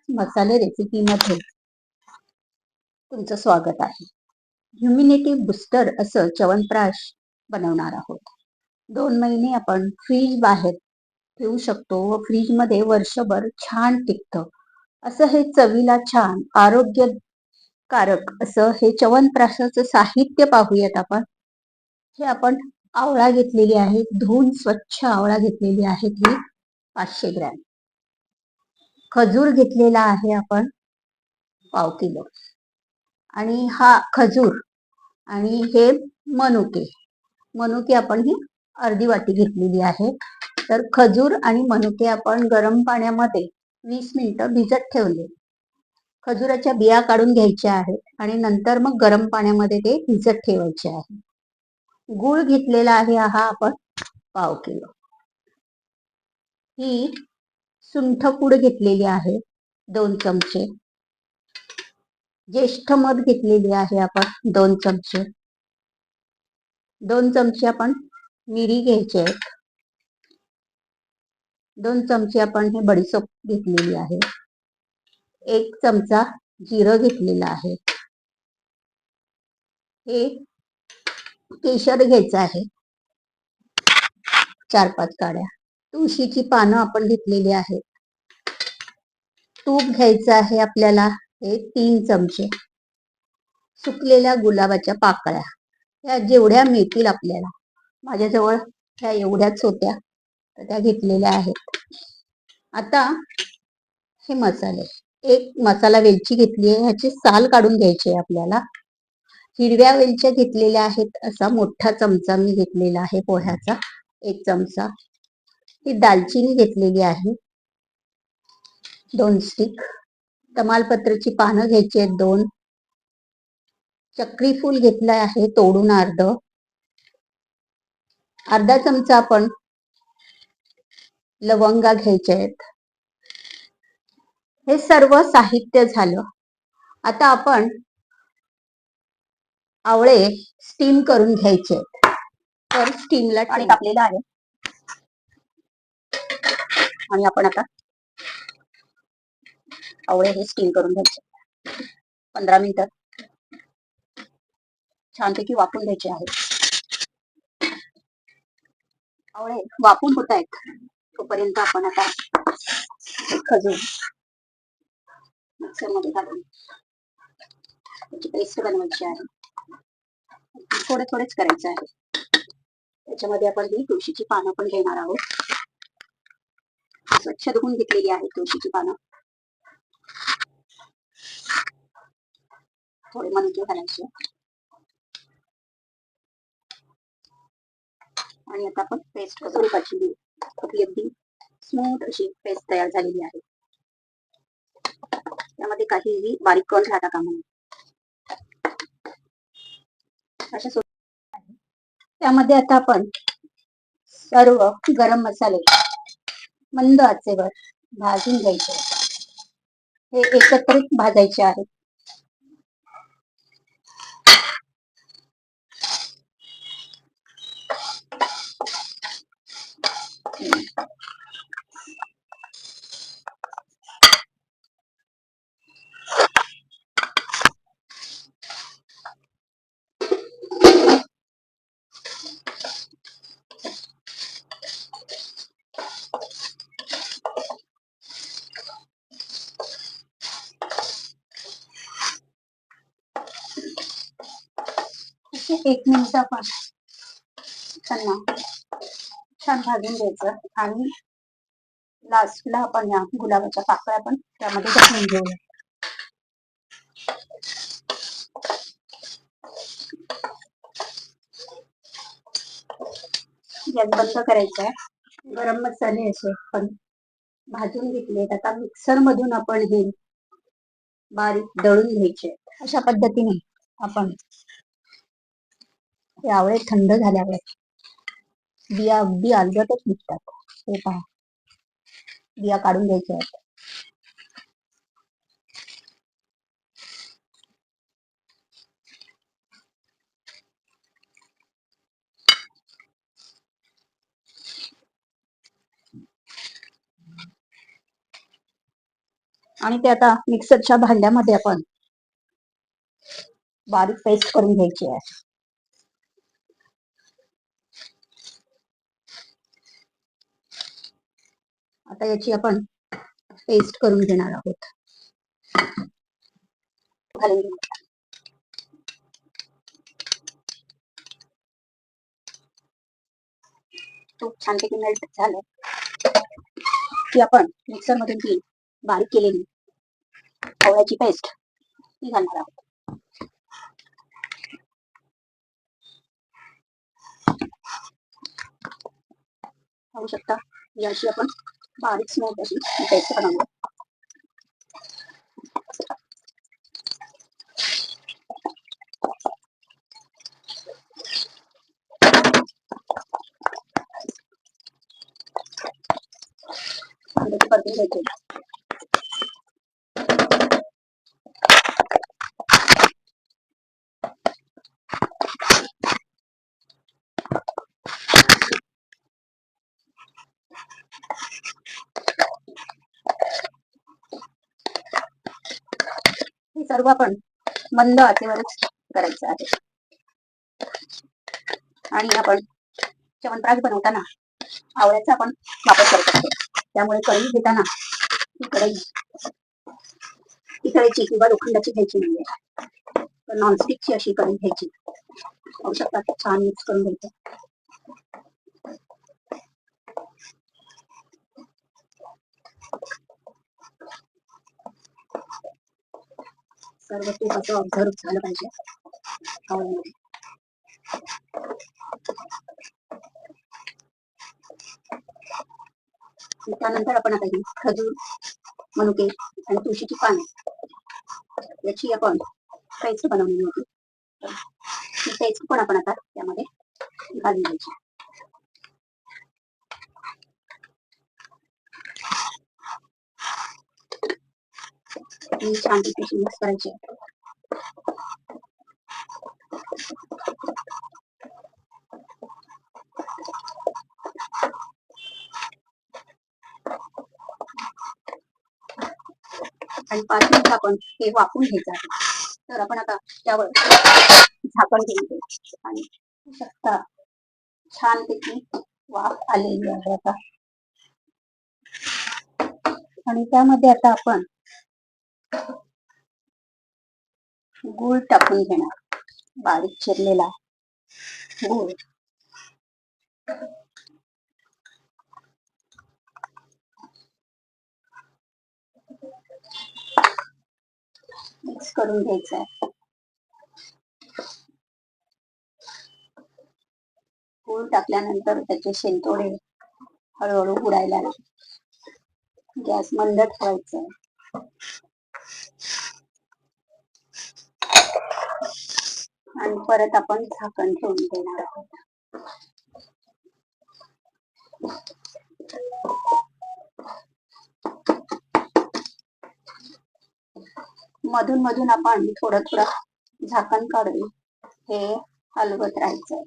मसाले रेसिपीमध्ये तुमचं स्वागत आहे. ह्युमिनिटी बुस्टर असं च्यवनप्रकाश बनवणार आहोत. 2 महिने आपण फ्रीज बाहेर ठेवू शकतो व फ्रीजमध्ये वर्षभर छान टिकतं. असं हे चवीला छान आरोग्यकारक असं हे च्यवनप्रकाशाचं साहित्य पाहूयात आपण. हे आपण आवळा घेतलेली आहे, धुवून स्वच्छ आवळा घेतलेली आहे ही 500 ग्रॅम. खजूर घेतलेला आहे आपण पाव किलो. आणि हा खजूर आणि हे मनुके मनुके आपण ही अर्धी वाटी घेतलेली आहे. तर खजूर आणि मनुके आपण गरम पाण्यामध्ये 20 मिनिटं भिजत ठेवले. खजुराच्या बिया काढून घ्यायच्या आहेत आणि नंतर मग गरम पाण्यामध्ये ते भिजत ठेवायचे आहे. गूळ घेतलेला आहे हा आपण पाव किलो. ही सुंठपूड घेतलेली आहे 2 चमचे. ज्येष्ठ मध घेतलेली आहे आपण 2 चमचे. 2 चमचे आपण मिरी घ्यायचे आहेत. 2 चमचे आपण हे बडीशेप घेतलेली आहे. 1 चमचा जिरं घेतलेलं आहे. हे केशर घ्यायचं आहे 4-5 काड्या. तुळशीची पानं आपण घेतलेली आहेत. तूप घ्यायचं आहे आपल्याला हे 3 चमचे. सुकलेल्या गुलाबाच्या पाकळ्या ह्या जेवढ्या मिळतील आपल्याला, माझ्याजवळ ह्या एवढ्याच होत्या तर त्या घेतलेल्या आहेत. आता हे मसाले, एक मसाला वेलची घेतली आहे, ह्याची साल काढून घ्यायची आहे आपल्याला. हिरव्या वेलच्या घेतलेल्या आहेत, असा मोठा चमचा मी घेतलेला आहे पोह्याचा 1 चमचा. ही दालचिनी घेतलेली आहे 2 स्टिक. तमालपत्राची पानं घ्यायची आहेत 2. चक्री फूल घेतलं आहे तोडून अर्धा चमचा आपण लवंगा घ्यायच्या आहेत. हे सर्व साहित्य झालं. आता आपण आवळे स्टीम करून घ्यायचे. तर स्टीमला पाणी तापलेलं आहे आणि आपण आता आवळे हे स्टीम करून घ्यायचे. 15 मिनिटं छानपैकी वाफून घ्यायचे आहेत. आवळे वाफून होत आहेत तोपर्यंत आपण आता खजूर मिक्सरमध्ये घालून त्याची पेस्ट बनवायची आहे. थोडेच करायचं आहे. त्याच्यामध्ये आपण ही तुळशीची पानं पण घेणार आहोत. स्वच्छ धुवून घेतलेली आहे तुळशीची पानं. थोडे मनुके घालायचे आणि आता आपण पेस्ट स्वरूपाची अगदी स्मूथ अशी पेस्ट तयार झालेली आहे. त्यामध्ये काहीही बारीक कण राहता कामा नये. अशा त्यामध्ये आता आपण सर्व गरम मसाले मंद आचेवर भाजून घ्यायचे. हे एकत्रित भाजायचे आहेत. एक मिनिट आपण त्यांना छान भाजून घ्यायचं आणि लास्टला आपण या गुलाबाच्या पाकळ्या पण त्यामध्ये घालून घेऊया. गॅस बंद करायचा आहे. गरम मसाले असे पण भाजून घेतले. आता मिक्सर मधून आपण हे बारीक दळून घ्यायचे. अशा पद्धतीने आपण हे आवळे थंड झाल्यावर बिया अगदी अलगटच निघतात. हे पहा, बिया काढून घ्यायच्या आहेत. आणि ते आता मिक्सरच्या भांड्यामध्ये आपण बारीक पेस्ट करून घ्यायची आहे. आता याची आपण पेस्ट करून घेणार आहोत. घालून घेऊ. तूप छानपैकी मेल्ट झालं की आपण मिक्सर मधून ती बारीक केलेली आवळ्याची पेस्ट ती घालणार आहोत. पाहू शकता याची आपण बारीक स्मूथ अशी पेस्ट बनवली. परतून घ्यायची. हे सर्व आपण मंद आचेवरच करायचं आहे. आणि आपण च्यवनप्राश बनवताना आवळ्याचा आपण वापर करू शकतो. त्यामुळे कढई घेताना ही कढईची किंवा लोखंडाची घ्यायची नाहीये, तर नॉनस्टिकची अशी कढई घ्यायची. पाहू शकता छान मिक्स करून घ्यायचं. सर्व तूप असं ऑब्झर्व झालं पाहिजे आवळ्यामध्ये. त्यानंतर आपण आता ही खजूर, मनुके आणि तुळशीची पाने याची आपण पेस्ट बनवलेली होती. ही पेस्ट पण आपण आता त्यामध्ये घालून द्यायची. छानपैकी मिक्स करायची. आणि 5 मिनिट आपण हे वाफवून घ्यायचं आहे. तर आपण आता त्यावर झाकण ठेवून आणि शकता छानपैकी वाफ आलेली आहे आता. आणि त्यामध्ये आता आपण गूळ टाकून घेणार, बारीक चिरलेला गूळ. मिक्स करून घ्यायचं आहे. गूळ टाकल्यानंतर त्याचे शेंतोडे हळूहळू उडायला लागले. गॅस मंद ठेवायचा आहे. आणि परत आपण झाकण ठेवून देणार आहोत. मधून मधून आपण थोडं थोडं झाकण काढून हे हलवत राहायचं,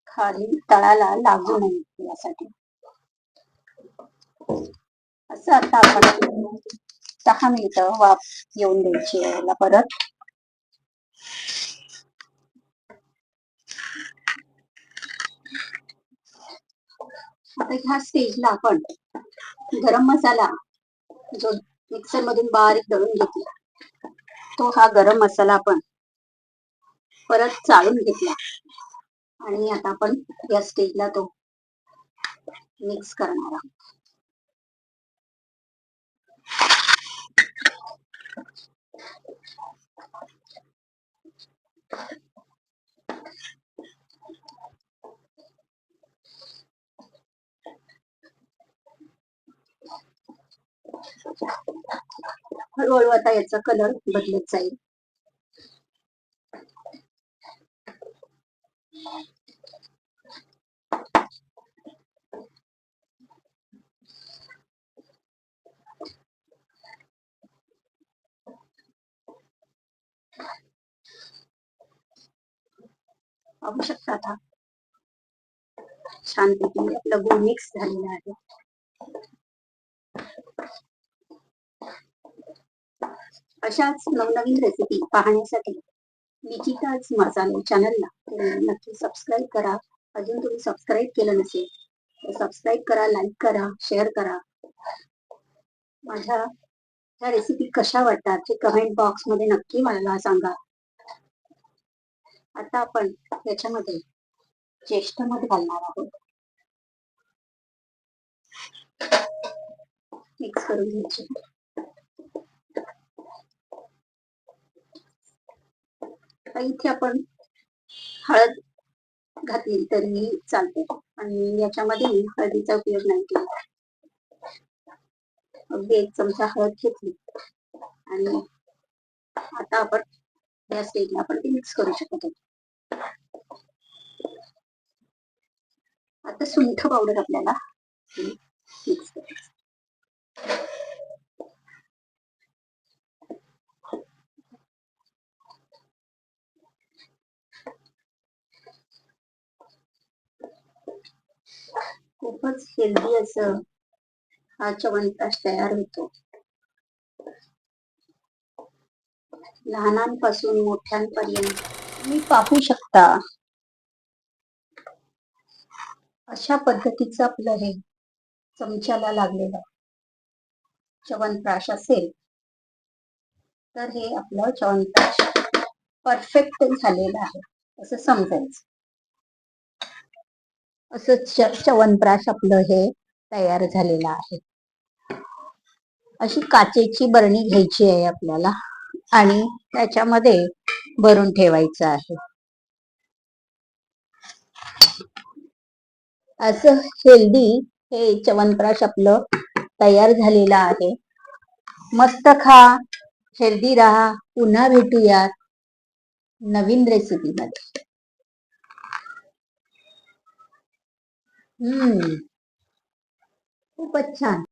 खाली तळाला लागू नये यासाठी. असं आता आपण 10 मिनिटं वाफ येऊन द्यायची याला परत. आता ह्या स्टेजला आपण गरम मसाला जो मिक्सर मधून बारीक दळून घेतला, तो हा गरम मसाला आपण परत चाळून घेतला. आणि आता आपण या स्टेजला तो मिक्स करणार आहोत. हळूहळू आता याचा कलर बदलत जाईल. पाहू शकता आता छानपैकी आपलं गूळ मिक्स झालेलं आहे. अशाच नवनवीन रेसिपी पाहण्यासाठी निकिताज माझा चॅनलला तुम्ही नक्की सबस्क्राईब करा. अजून तुम्ही सबस्क्राईब केलं नसेल तर सबस्क्राईब करा, लाईक करा, शेअर करा. माझ्या ह्या रेसिपी कशा वाटतात हे कमेंट बॉक्स मध्ये नक्की मला सांगा. आता आपण याच्यामध्ये ज्येष्ठ मध घालणार आहोत. मिक्स करून घ्यायचे. इथे आपण हळद घातली तरी चालते, आणि याच्यामध्ये हळदीचा उपयोग नाही केला. अगदी 1 चमचा हळद घेतली आणि आता आपण या स्टेजला आपण ते मिक्स करू शकतो. आता सुंठ पावडर आपल्याला मिक्स करायचं. खूपच हेल्दी असं हा च्यवनप्राश तयार होतो. लहानांपासून मोठ्यांपर्यंत तुम्ही पाहू शकता. अशा पद्धतीचं आपलं हे चमच्याला लागलेलं च्यवनप्राश असेल तर हे आपलं च्यवनप्राश परफेक्ट झालेलं आहे असं समजायचं. असं च्यवनप्राश आपलं हे तयार झालेलं आहे. अशी काचेची बरणी घ्यायची आहे आपल्याला आणि त्याच्यामध्ये भरून ठेवायचं आहे. असं हेल्दी हे च्यवनप्राश आपलं तयार झालेलं आहे. मस्त खा, हेल्दी राहा. पुन्हा भेटूयात नवीन रेसिपी मध्ये. खूपच छान.